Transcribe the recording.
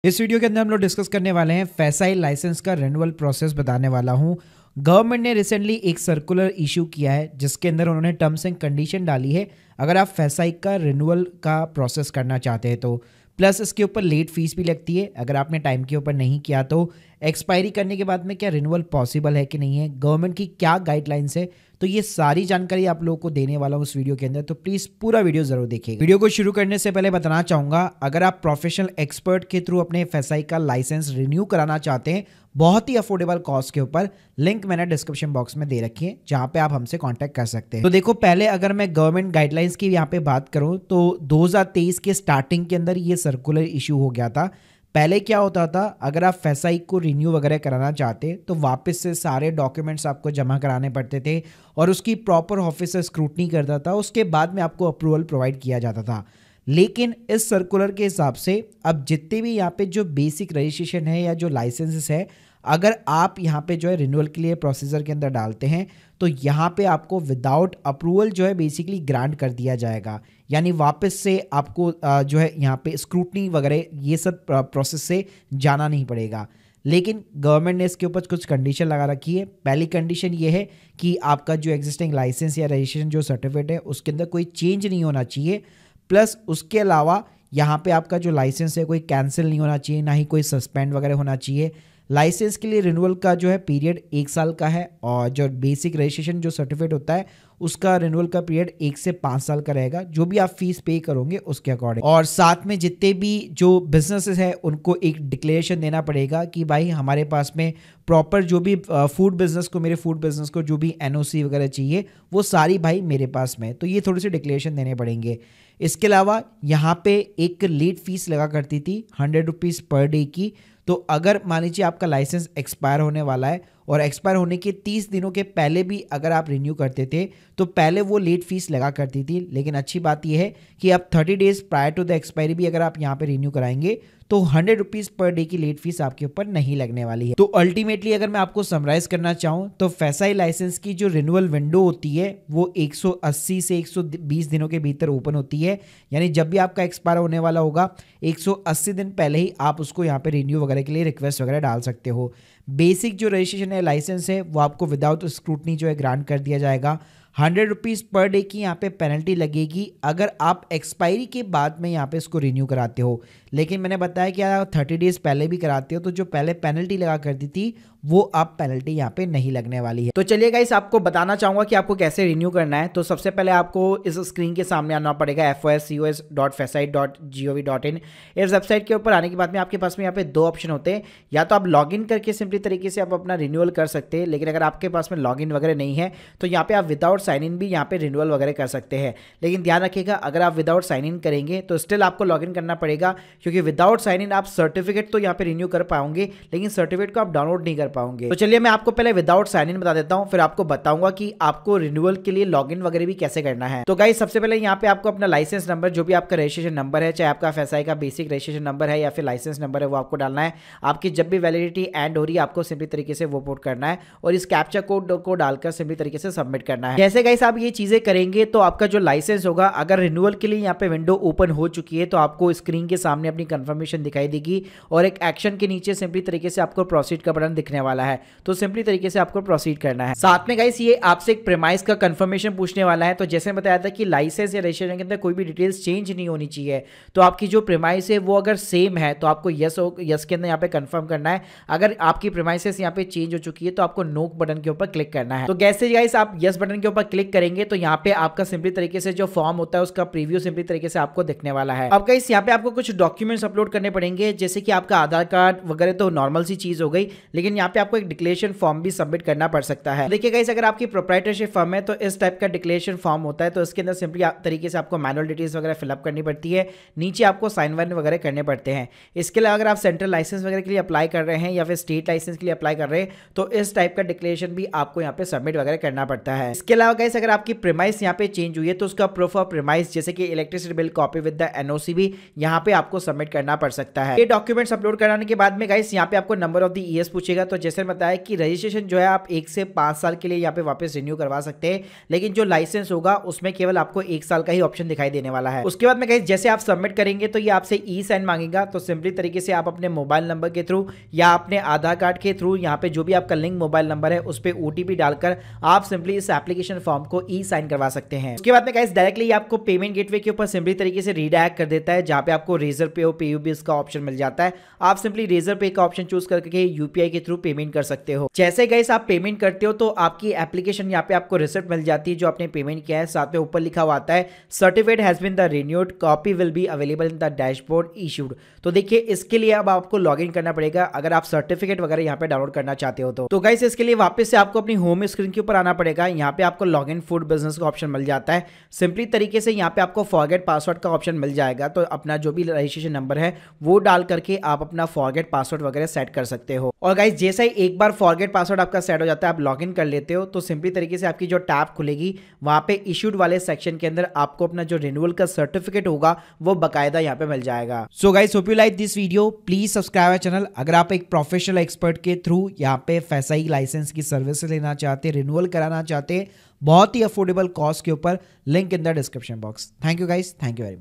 इस वीडियो के अंदर हम लोग डिस्कस करने वाले हैं फैसाई लाइसेंस का रिन्यूअल प्रोसेस बताने वाला हूं। गवर्नमेंट ने रिसेंटली एक सर्कुलर इशू किया है जिसके अंदर उन्होंने टर्म्स एंड कंडीशन डाली है अगर आप फैसाई का रिन्यूअल का प्रोसेस करना चाहते हैं तो। प्लस इसके ऊपर लेट फीस भी लगती है अगर आपने टाइम के ऊपर नहीं किया तो। एक्सपायरी करने के बाद में क्या रिन्यूअल पॉसिबल है कि नहीं है, गवर्नमेंट की क्या गाइडलाइंस है, तो ये सारी जानकारी आप लोगों को देने वाला हूँ उस वीडियो के अंदर, तो प्लीज़ पूरा वीडियो जरूर देखिएगा। वीडियो को शुरू करने से पहले बताना चाहूँगा, अगर आप प्रोफेशनल एक्सपर्ट के थ्रू अपने एफएसआई का लाइसेंस रिन्यू कराना चाहते हैं बहुत ही अफोर्डेबल कॉस्ट के ऊपर, लिंक मैंने डिस्क्रिप्शन बॉक्स में दे रखी है जहां पे आप हमसे कांटेक्ट कर सकते हैं। तो देखो, पहले अगर मैं गवर्नमेंट गाइडलाइंस की यहाँ पे बात करूं तो 2023 के स्टार्टिंग के अंदर ये सर्कुलर इशू हो गया था। पहले क्या होता था, अगर आप फैसाई को रिन्यू वगैरह कराना चाहते तो वापस से सारे डॉक्यूमेंट्स आपको जमा कराने पड़ते थे और उसकी प्रॉपर ऑफिसर स्क्रूटनी करता था, उसके बाद में आपको अप्रूवल प्रोवाइड किया जाता था। लेकिन इस सर्कुलर के हिसाब से अब जितने भी यहाँ पे जो बेसिक रजिस्ट्रेशन है या जो लाइसेंसेस है, अगर आप यहाँ पे जो है रिन्यूअल के लिए प्रोसीजर के अंदर डालते हैं तो यहाँ पे आपको विदाउट अप्रूवल जो है बेसिकली ग्रांट कर दिया जाएगा। यानी वापस से आपको जो है यहाँ पे स्क्रूटनी वगैरह ये सब प्रोसेस से जाना नहीं पड़ेगा। लेकिन गवर्नमेंट ने इसके ऊपर कुछ कंडीशन लगा रखी है। पहली कंडीशन ये है कि आपका जो एग्जिस्टिंग लाइसेंस या रजिस्ट्रेशन जो सर्टिफिकेट है उसके अंदर कोई चेंज नहीं होना चाहिए। प्लस उसके अलावा यहाँ पे आपका जो लाइसेंस है कोई कैंसिल नहीं होना चाहिए, ना ही कोई सस्पेंड वगैरह होना चाहिए। लाइसेंस के लिए रिन्यूअल का जो है पीरियड 1 साल का है और जो बेसिक रजिस्ट्रेशन जो सर्टिफिकेट होता है उसका रिन्यूअल का पीरियड 1 से 5 साल का रहेगा, जो भी आप फीस पे करोगे उसके अकॉर्डिंग। और साथ में जितने भी जो बिजनेसेस है उनको एक डिक्लेरेशन देना पड़ेगा कि भाई हमारे पास में प्रॉपर जो भी फूड बिजनेस को, मेरे फूड बिजनेस को जो भी एनओसी वगैरह चाहिए वो सारी भाई मेरे पास में, तो ये थोड़ी सी डिक्लेरेशन देने पड़ेंगे। इसके अलावा यहाँ पे एक लेट फीस लगा करती थी 100 रुपीज़ पर डे की। तो अगर मान लीजिए आपका लाइसेंस एक्सपायर होने वाला है और एक्सपायर होने के 30 दिनों के पहले भी अगर आप रिन्यू करते थे तो पहले वो लेट फीस लगा करती थी। लेकिन अच्छी बात यह है कि अब 30 days prior to the expiry भी अगर आप यहाँ पे रिन्यू कराएंगे तो 100 रुपीज़ पर डे की लेट फीस आपके ऊपर नहीं लगने वाली है। तो अल्टीमेटली अगर मैं आपको समराइज करना चाहूँ तो फैसाई लाइसेंस की जो रिन्यूअल विंडो होती है वो 180 से 120 दिनों के भीतर ओपन होती है। यानी जब भी आपका एक्सपायर होने वाला होगा 180 दिन पहले ही आप उसको यहाँ पे रिन्यू वगैरह के लिए रिक्वेस्ट वगैरह डाल सकते हो। बेसिक जो रजिस्ट्रेशन है, लाइसेंस है, वो आपको विदाउट स्क्रूटनी जो है ग्रांट कर दिया जाएगा। 100 रुपीज़ पर डे की यहाँ पे पेनल्टी लगेगी अगर आप एक्सपायरी के बाद में यहाँ पे इसको रिन्यू कराते हो। लेकिन मैंने बताया कि अगर 30 डेज पहले भी कराते हो तो जो पहले पेनल्टी लगा करती थी वो अब पेनल्टी यहाँ पे नहीं लगने वाली है। तो चलिए गाइस, आपको बताना चाहूंगा कि आपको कैसे रिन्यू करना है। तो सबसे पहले आपको इस स्क्रीन के सामने आना पड़ेगा foscos.facai.gov.in। इस वेबसाइट के ऊपर आने के बाद में आपके पास में यहाँ पे 2 ऑप्शन होते हैं। या तो आप लॉगिन करके सिंपली तरीके से आप अपना रिन्यूअल कर सकते हैं, लेकिन अगर आपके पास में लॉगिन वगैरह नहीं है तो यहाँ पे आप विदाउट साइन इन भी यहाँ पे रिन्यूअल वगैरह कर सकते हैं। लेकिन ध्यान रखिएगा, अगर आप विदाउट साइन इन करेंगे तो स्टिल आपको लॉगिन करना पड़ेगा, क्योंकि विदाउट साइन इन आप सर्टिफिकेट तो यहाँ पे रिन्यू कर पाओगे लेकिन सर्टिफिकेट को आप डाउनलोड नहीं कर पाओगे। तो चलिए मैं आपको पहले विदाउट साइन इन बता देता हूँ, फिर आपको बताऊंगा कि आपको रिन्यूअल के लिए लॉगिन वगैरह भी कैसे करना है। तो गाइस, सबसे पहले यहाँ पे आपको अपना लाइसेंस नंबर, जो भी आपका रजिस्ट्रेशन नंबर है, चाहे आपका एफएसआई का बेसिक रजिस्ट्रेशन नंबर है या फिर लाइसेंस नंबर है, वो आपको डालना है। आपकी जब भी वैलिडिटी एंड हो रही है आपको सिंपली तरीके से वो पुट करना है और इस कैप्चा कोड को डालकर सिंपली तरीके से सबमिट करना है। जैसे गाइस आप ये चीजें करेंगे तो आपका जो लाइसेंस होगा, अगर रिन्यूअल के लिए यहाँ पे विंडो ओपन हो चुकी है तो आपको स्क्रीन के सामने अपनी कंफर्मेशन दिखाई देगी और एक एक्शन के नीचे सिंपली तरीके से आपको प्रोसीड का बटन दिखने वाला है। तो सिंपली तरीके से आपको प्रोसीड करना है। साथ में गाइस ये आपसे एक प्रीमाइस का कंफर्मेशन पूछने वाला है। तो जैसे बताया था कि लाइसेंस या रजिस्ट्रेशन के अंदर कोई भी डिटेल्स चेंज नहीं होनी चाहिए, तो आपकी जो प्रीमाइस है वो अगर सेम है तो आपको यस के अंदर यहाँ पे कंफर्म करना है। अगर आपकी प्रीमाइसेस यहाँ पे चेंज हो चुकी है तो आपको नो बटन के ऊपर क्लिक करना है। तो जैसे गाइस आप यस बटन के ऊपर क्लिक करेंगे तो यहाँ पे आपका सिंपली तरीके से जो फॉर्म होता है उसका प्रीव्यू सिंपली तरीके से आपको दिखने वाला है। अब गाइस यहाँ पे आपको कुछ डॉक्यूमेंट्स अपलोड करने पड़ेंगे, जैसे कि आपका आधार कार्ड वगैरह तो नॉर्मल सी चीज हो गई, लेकिन यहाँ पे आपको एक डिक्लेरेशन फॉर्म भी सबमिट करना पड़ सकता है। देखिए गाइस, अगर आपकी प्रोप्राइटरशिप फर्म है तो इस टाइप का डिक्लेरेशन फॉर्म होता है, तो इसके अंदर सिंपली तरीके से आपको मैनुअल डिटेल्स वगैरह फिलअप करनी पड़ती है, नीचे आपको साइन वाइन वगैरह करने पड़ते हैं। इसके अलावा अगर आप सेंट्रल लाइसेंस वगैरह के लिए अप्लाई कर रहे हैं या फिर स्टेट लाइसेंस के लिए अप्लाई कर रहे हैं तो इस टाइप का डिक्लेरेशन भी आपको यहाँ पे सबमिट वगैरह करना पड़ता है। इसके अलावा अलावा गाइस अगर आपकी प्रीमाइस यहाँ पे चेंज हुई है तो उसका प्रूफ ऑफ प्रीमाइस जैसे कि electricity bill copy with the NOC भी यहाँ पे आपको सबमिट करना पड़ सकता है। ये डॉक्यूमेंट्स अपलोड कराने के बाद में गाइस यहाँ पे आपको नंबर ऑफ द ईयर्स पूछेगा। तो जैसे बताया कि रजिस्ट्रेशन जो है आप 1 से 5 साल के लिए यहाँ पे वापस रिन्यू करवा सकते हैं, लेकिन जो लाइसेंस होगा उसमें केवल आपको 1 साल का ही ऑप्शन दिखाई देने वाला है। उसके बाद में गाइस जैसे आप सबमिट करेंगे तो ये आपसे ई साइन मांगेगा। तो सिंपली तरीके से आप अपने मोबाइल नंबर के थ्रू या अपने आधार कार्ड के थ्रू यहाँ पे जो भी आपका लिंक मोबाइल नंबर है उस पर ओटीपी डालकर आप सिंपली इस एप्लीकेशन फॉर्म को ई साइन करवा सकते हैं। उसके बाद में गाइस डायरेक्टली आपको पेमेंट गेटवे के ऊपर सिंपली तरीके से रीडायरेक्ट कर देता है, जहां पे आपको रेजर पे और पेयूबीज का ऑप्शन मिल जाता है। आप सिंपली रेजर पे का ऑप्शन चूज करके यूपीआई के थ्रू पेमेंट कर सकते हो। जैसे गाइस आप पेमेंट करते हो तो आपकी एप्लीकेशन यहाँ पे आपको रिसिप्ट मिल जाती है जो आपने पेमेंट किया है। साथ में ऊपर लिखा हुआ आता है certificate has been the renewed, copy will be available in the dashboard issued. तो देखिए इसके लिए अब आपको लॉग इन करना पड़ेगा अगर आप सर्टिफिकेट वगैरह यहाँ पे डाउनलोड करना चाहते हो तो गाइस इसके लिए वापस से आपको अपनी होम स्क्रीन के ऊपर आना पड़ेगा। यहाँ पे आपको लॉग इन फूड बिजनेस का ऑप्शन मिल जाता है। सिंपली तरीके से यहाँ पे आपको फॉरगेट पासवर्ड का ऑप्शन मिल जाएगा। तो अपना जो भी रजिस्ट्रेशन नंबर है वो डाल करके आप अपना फॉरगेट पासवर्ड वगैरह सेट कर सकते हो। और गाइस जैसा ही एक बार फॉरगेट पासवर्ड आपका सेट हो जाता है, आप लॉग इन कर लेते हो, तो सिंपली तरीके से आपकी जो टैब खुलेगी वहां पे इश्यूड वाले सेक्शन के अंदर आपको अपना जो रिन्यूअल का सर्टिफिकेट होगा वो बकायदा यहाँ पे मिल जाएगा। So guys hope you like this video, please subscribe channel. अगर आप एक प्रोफेशनल एक्सपर्ट के थ्रू यहाँ पे फैसाई लाइसेंस की सर्विस लेना चाहते, रिन्यूअल कराना चाहते बहुत ही अफोर्डेबल कॉस्ट के ऊपर, link in the description box. Thank you guys, thank you very much.